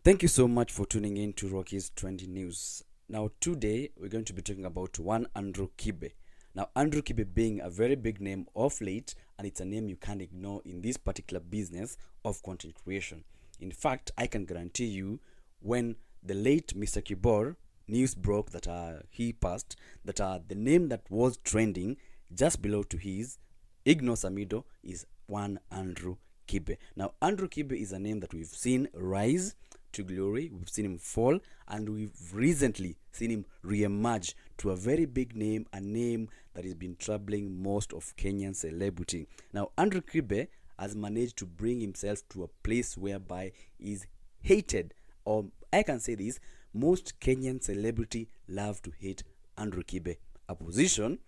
Thank you so much for tuning in to Rocky's Trendy News. Now, today we're going to be talking about one Andrew Kibe. Now, Andrew Kibe being a very big name of late, and it's a name you can't ignore in this particular business of content creation. In fact, I can guarantee you, when the late Mr. Kibor news broke that he passed, that the name that was trending just below to his, Igno Samido, is one Andrew Kibe. Now, Andrew Kibe is a name that we've seen rise to glory, we've seen him fall, and we've recently seen him re-emerge to a very big name, a name that has been troubling most of Kenyan celebrity. Now, Andrew Kibe has managed to bring himself to a place whereby he's hated, or I can say this, most Kenyan celebrity love to hate Andrew Kibe. A position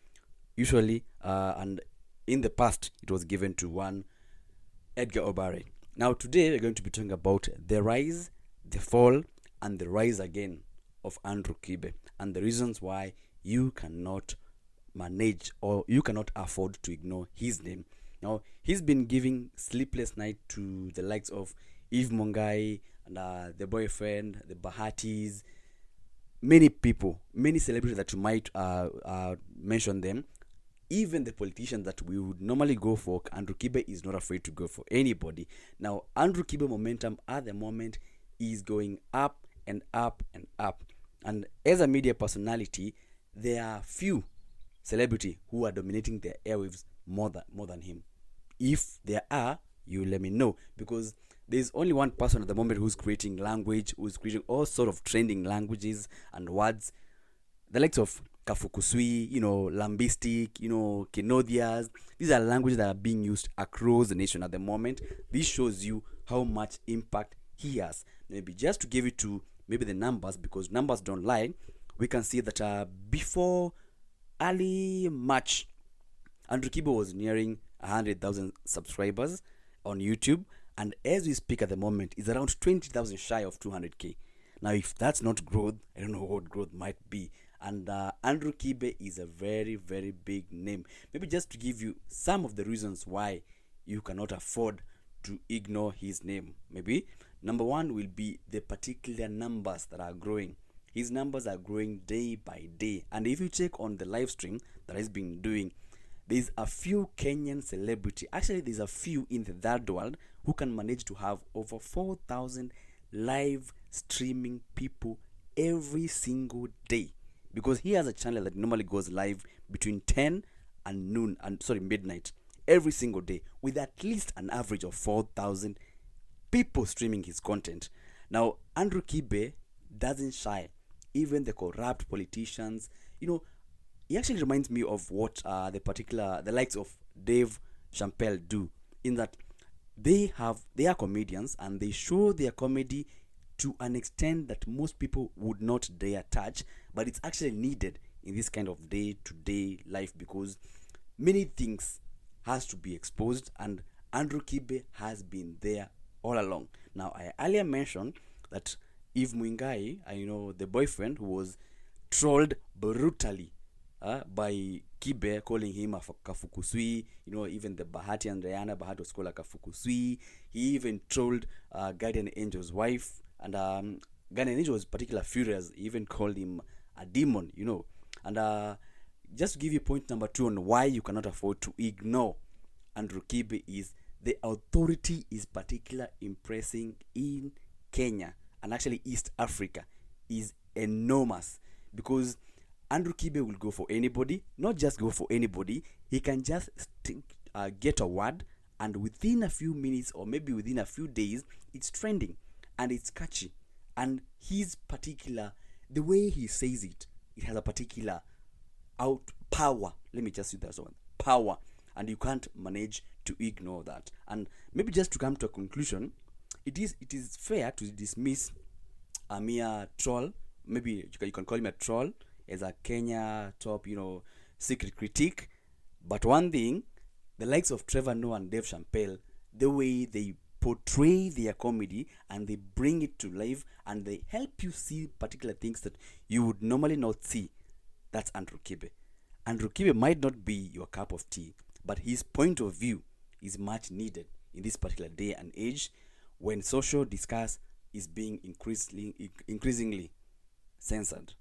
usually, and in the past, it was given to one Edgar Obare. Now, today we're going to be talking about the rise, the fall, and the rise again of Andrew Kibe, and the reasons why you cannot manage or you cannot afford to ignore his name. Now, he's been giving sleepless night to the likes of Eve Mongai and the boyfriend, the Bahatis, many people, many celebrities that you might mention them. Even the politicians that we would normally go for, Andrew Kibe is not afraid to go for anybody. Now, Andrew Kibe momentum at the moment is going up and up and up. And as a media personality, there are few celebrity who are dominating their airwaves more than him. If there are, you let me know, because there's only one person at the moment who's creating language, who's creating all sort of trending languages and words. The likes of Kafukusui, Lambistic, Kenodias. These are languages that are being used across the nation at the moment. This shows you how much impact he has. Maybe just to give it to maybe the numbers, because numbers don't lie, we can see that before early March, Andrew Kibe was nearing 100,000 subscribers on YouTube, and as we speak at the moment, is around 20,000 shy of 200k. Now, if that's not growth, I don't know what growth might be. And Andrew Kibe is a very, very big name. Maybe just to give you some of the reasons why you cannot afford to ignore his name. Maybe number one will be the particular numbers that are growing. His numbers are growing day by day. And if you check on the live stream that he's been doing, there's a few Kenyan celebrity. Actually, there's a few in the third world who can manage to have over 4,000 live streaming people every single day, because he has a channel that normally goes live between 10 and midnight every single day, with at least an average of 4,000 people streaming his content. Now, Andrew Kibe doesn't shy. Even the corrupt politicians, he actually reminds me of what the likes of Dave Chappelle do, in that they are comedians and they show their comedy to an extent that most people would not dare touch, but it's actually needed in this kind of day-to-day life, because many things has to be exposed, and Andrew Kibe has been there all along. Now, I earlier mentioned that Eve Mwingai, the boyfriend, who was trolled brutally by Kibe, calling him a Kafukusui. Even the Bahati and Diana Bahati was called a Kafukusui. He even trolled Guardian Angel's wife, and Guardian Angel was particularly furious. He even called him a demon, And just to give you point number 2 on why you cannot afford to ignore Andrew Kibe is the authority is particularly impressing in Kenya, and actually East Africa is enormous, because Andrew Kibe will go for anybody, not just go for anybody. He can just get a word, and within a few minutes or maybe within a few days, it's trending and it's catchy. And his particular, the way he says it, it has a particular power. Let me just use that one, power, and you can't manage to ignore that. And maybe just to come to a conclusion, it is fair to dismiss a mere troll. Maybe you can call him a troll as a Kenya top, secret critique. But one thing, the likes of Trevor Noah and Dave Chappelle, the way they portray their comedy and they bring it to life and they help you see particular things that you would normally not see, that's Andrew Kibe. Andrew Kibe might not be your cup of tea, but his point of view is much needed in this particular day and age, when social discuss is being increasingly censored.